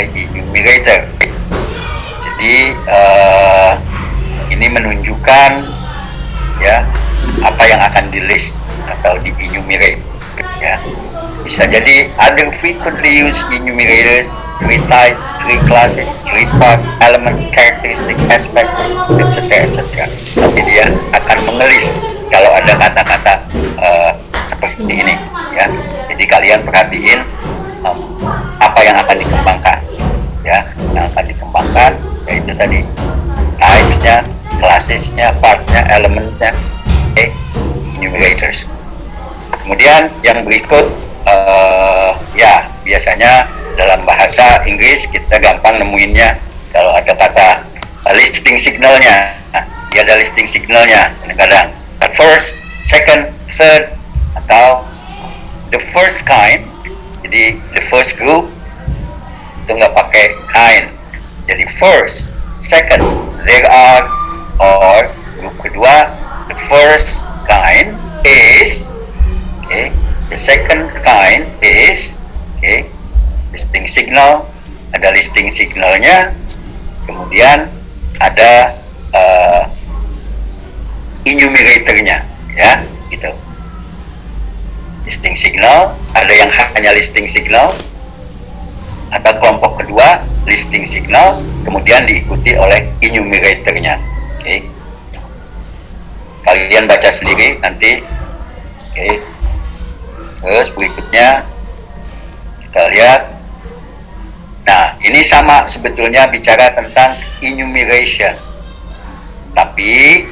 enumerator. Jadi ini menunjukkan ya apa yang akan di list atau di enumerate ya. Bisa jadi other frequently used enumerators, three types, three classes, three part, element, characteristic, aspect, etc. etc. Tapi dia akan mengelis kalau ada kata-kata seperti ini ya. Jadi kalian perhatiin apa yang akan dikembangkan ya, yang akan dikembangkan yaitu tadi types-nya, classes-nya, part-nya, element-nya, enumerators. Kemudian yang berikut ya biasanya dalam bahasa Inggris kita gampang nemuinnya kalau ada kata listing signalnya. Dia ada listing signalnya kadang-kadang first, second, third, atau the first kind. Jadi the first group itu nggak pakai kind, jadi first, second, there are, or grup kedua the first kind is, okay, the second kind is, okay, listing signal, ada listing signalnya, kemudian ada enumeratornya ya gitu. Listing signal, ada yang hanya listing signal, atau kelompok kedua listing signal, kemudian diikuti oleh enumeratornya. Okay. Kalian baca sendiri nanti. Okay. Terus berikutnya kita lihat. Nah, ini sama sebetulnya bicara tentang enumeration. Tapi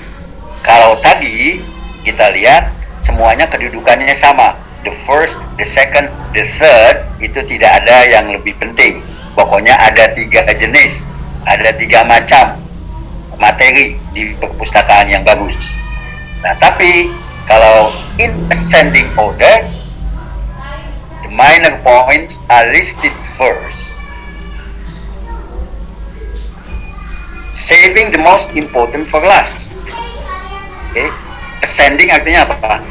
kalau tadi kita lihat semuanya kedudukannya sama. The first, the second, the third itu tidak ada yang lebih penting. Pokoknya ada 3 jenis, ada 3 macam materi di perpustakaan yang bagus. Nah, tapi kalau in ascending order, the minor points are listed first, saving the most important for last. Okay. Ascending artinya apa?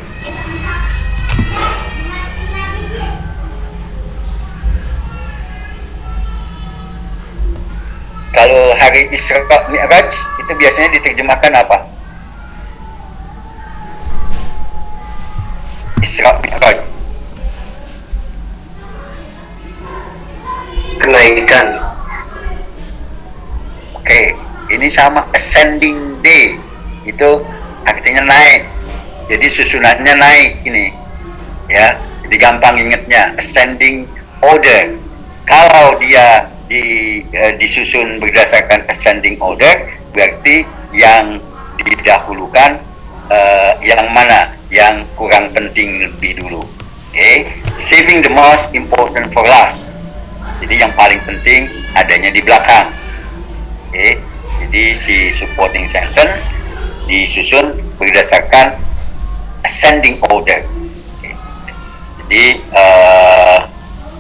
Kalau hari Isra Mi'raj itu biasanya diterjemahkan apa? Isra Mi'raj. Kenaikan. Oke, ini sama ascending day. Itu artinya naik. Jadi susunannya naik ini. Ya, jadi gampang ingatnya ascending order. Kalau dia disusun berdasarkan ascending order, berarti yang didahulukan yang mana, yang kurang penting lebih dulu. Okay. Saving the most important for last. Jadi yang paling penting adanya di belakang. Okay. Jadi si supporting sentence disusun berdasarkan ascending order. Okay. Jadi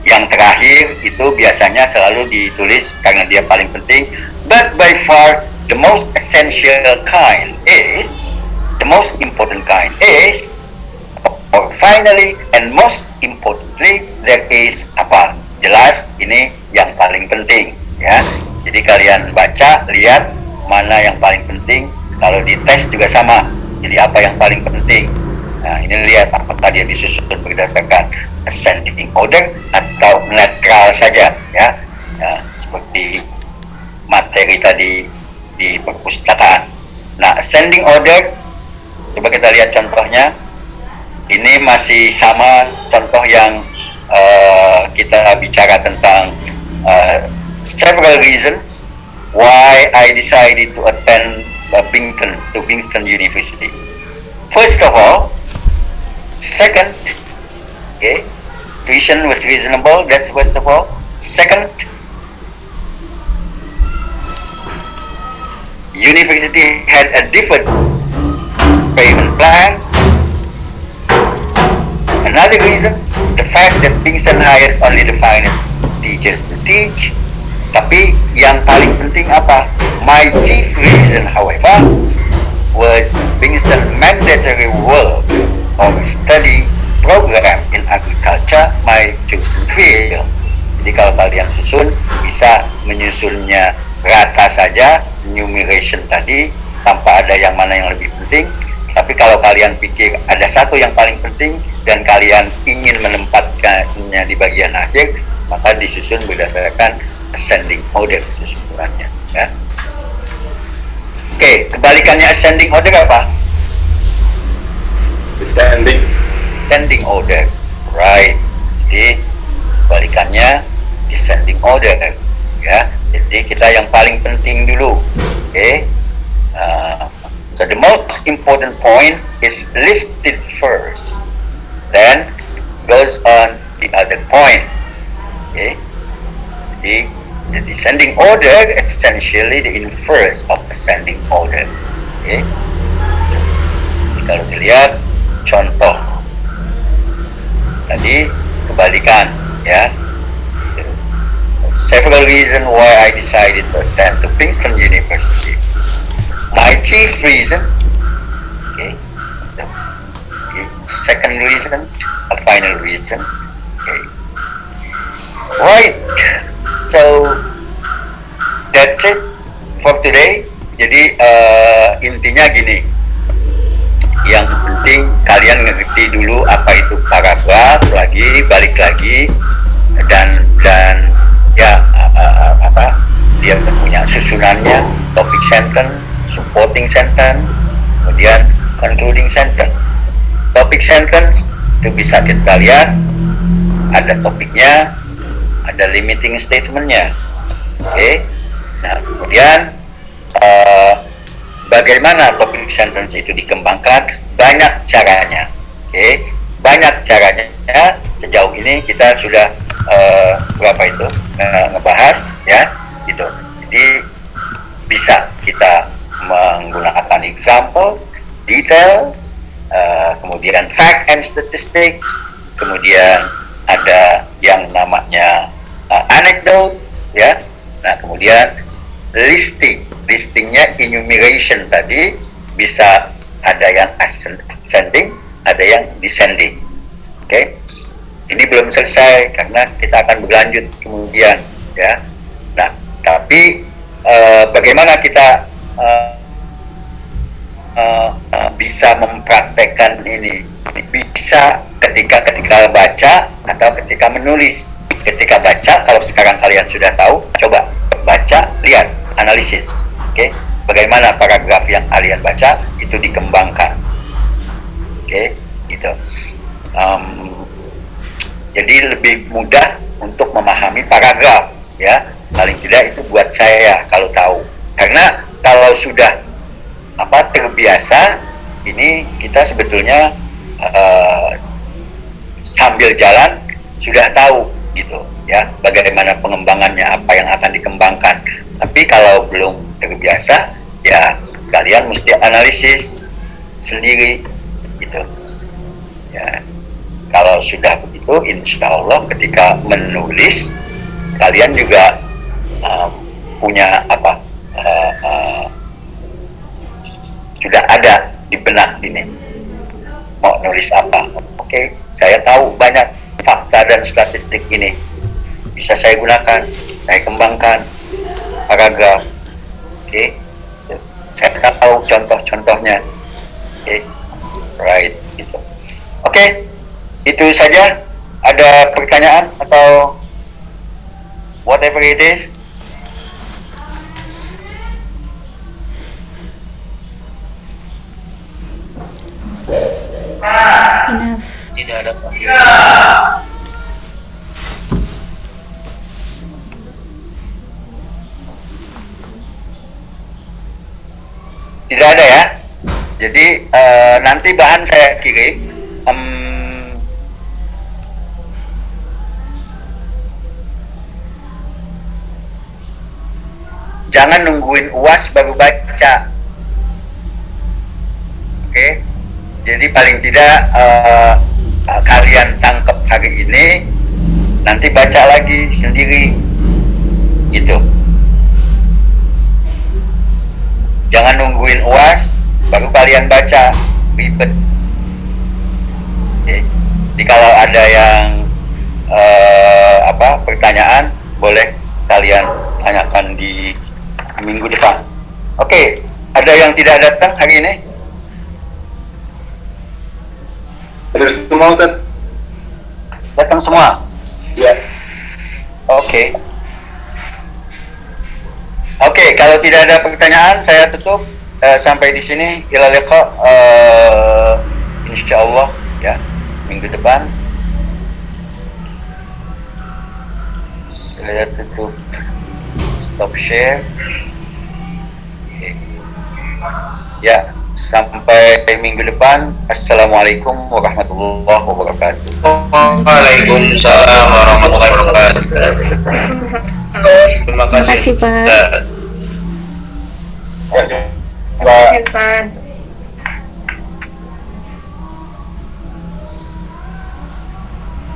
yang terakhir itu biasanya selalu ditulis karena dia paling penting. But by far the most essential kind is, the most important kind is, or finally and most importantly there is apa? Jelas ini yang paling penting ya. Jadi kalian baca, lihat mana yang paling penting. Kalau di tes juga sama. Jadi apa yang paling penting? Nah, ini lihat apakah dia disusun berdasarkan ascending order atau netral saja ya. Nah, seperti materi tadi di perpustakaan. Nah, ascending order, coba kita lihat contohnya. Ini masih sama contoh yang kita bicara tentang several reasons why I decided to attend Binghamton University. First of all, second, okay, tuition was reasonable, that's first of all. Second, university had a different payment plan. Another reason, the fact that Binghamton hires only the finest teachers to teach. Tapi yang paling penting apa? My chief reason, however, was Binghamton mandatory work or study program in agriculture, my chosen field. Jadi kalau kalian susun, bisa menyusunnya rata saja, enumeration tadi, tanpa ada yang mana yang lebih penting. Tapi kalau kalian pikir ada satu yang paling penting dan kalian ingin menempatkannya di bagian akhir, maka disusun berdasarkan ascending order susunannya, ya. Oke, kebalikannya ascending order apa? Descending order, right? Jadi kebalikannya descending order, ya. Jadi kita yang paling penting dulu, oke? So the most important point is listed first, then goes on the other point, okay? Jadi the descending order essentially the inverse of ascending order, okay? Jadi kalau dilihat contoh tadi kebalikan, ya. Several reasons why I decided to attend to Princeton University. My chief reason, okay, the second reason, a final reason, okay. Right, so that's it for today. Jadi intinya gini, yang penting kalian ngerti dulu apa itu paragraf, balik lagi, dan ya dia punya susunannya, topic sentence, supporting sentence, kemudian concluding sentence. Topic sentence itu bisa kita lihat ada topiknya, ada limiting statementnya, oke. Nah kemudian bagaimana topic sentence itu dikembangkan? Banyak caranya, oke. Banyak caranya. Sejauh ini kita sudah ngebahas, ya, gitu. Jadi bisa kita menggunakan examples, details, kemudian fact and statistics, kemudian ada yang namanya anecdote, ya. Nah kemudian listingnya enumeration tadi bisa ada yang ascending, ada yang descending, oke. Ini belum selesai karena kita akan berlanjut kemudian, ya. Nah, tapi bagaimana kita bisa mempraktekkan ini? Bisa ketika baca atau ketika menulis. Ketika baca, kalau sekarang kalian sudah tahu, coba baca, lihat, analisis, oke. Bagaimana paragraf yang kalian baca itu dikembangkan, oke, gitu. Jadi lebih mudah untuk memahami paragraf, ya. Paling tidak itu buat saya kalau tahu. Karena kalau sudah terbiasa, ini kita sebetulnya sambil jalan sudah tahu gitu, ya, bagaimana pengembangannya, apa yang akan dikembangkan. Tapi kalau belum terbiasa, ya kalian mesti analisis sendiri gitu, ya. Kalau sudah begitu, insya Allah ketika menulis kalian juga punya sudah ada di benak ini mau nulis apa. Oke, saya tahu banyak fakta dan statistik ini bisa saya gunakan, saya kembangkan paragraf. Oke, saya tahu contoh-contohnya. Oke, right, gitu. Oke. Itu saja. Ada pertanyaan atau whatever it is? Enough. Tidak ada. Tidak ada, ya. Jadi nanti bahan saya kirim. Jangan nungguin UAS baru baca. Oke. Jadi paling tidak kalian tangkap hari ini, nanti baca lagi sendiri. Gitu. Jangan nungguin UAS baru kalian baca, ribet. Oke. Jadi kalau ada yang pertanyaan, boleh kalian tanyakan di minggu depan. Oke, ada yang tidak datang hari ini? Hadir semua, Ustaz. Datang semua? Ya. Oke. Oke, kalau tidak ada pertanyaan, saya tutup sampai di sini. Ila liqa, insyaallah ya, minggu depan. Saya tutup stop share. Ya, sampai minggu depan. Assalamualaikum warahmatullahi wabarakatuh. Waalaikumsalam warahmatullahi wabarakatuh. Terima Terima kasih, Pak. Ustaz. Ya, Ustaz.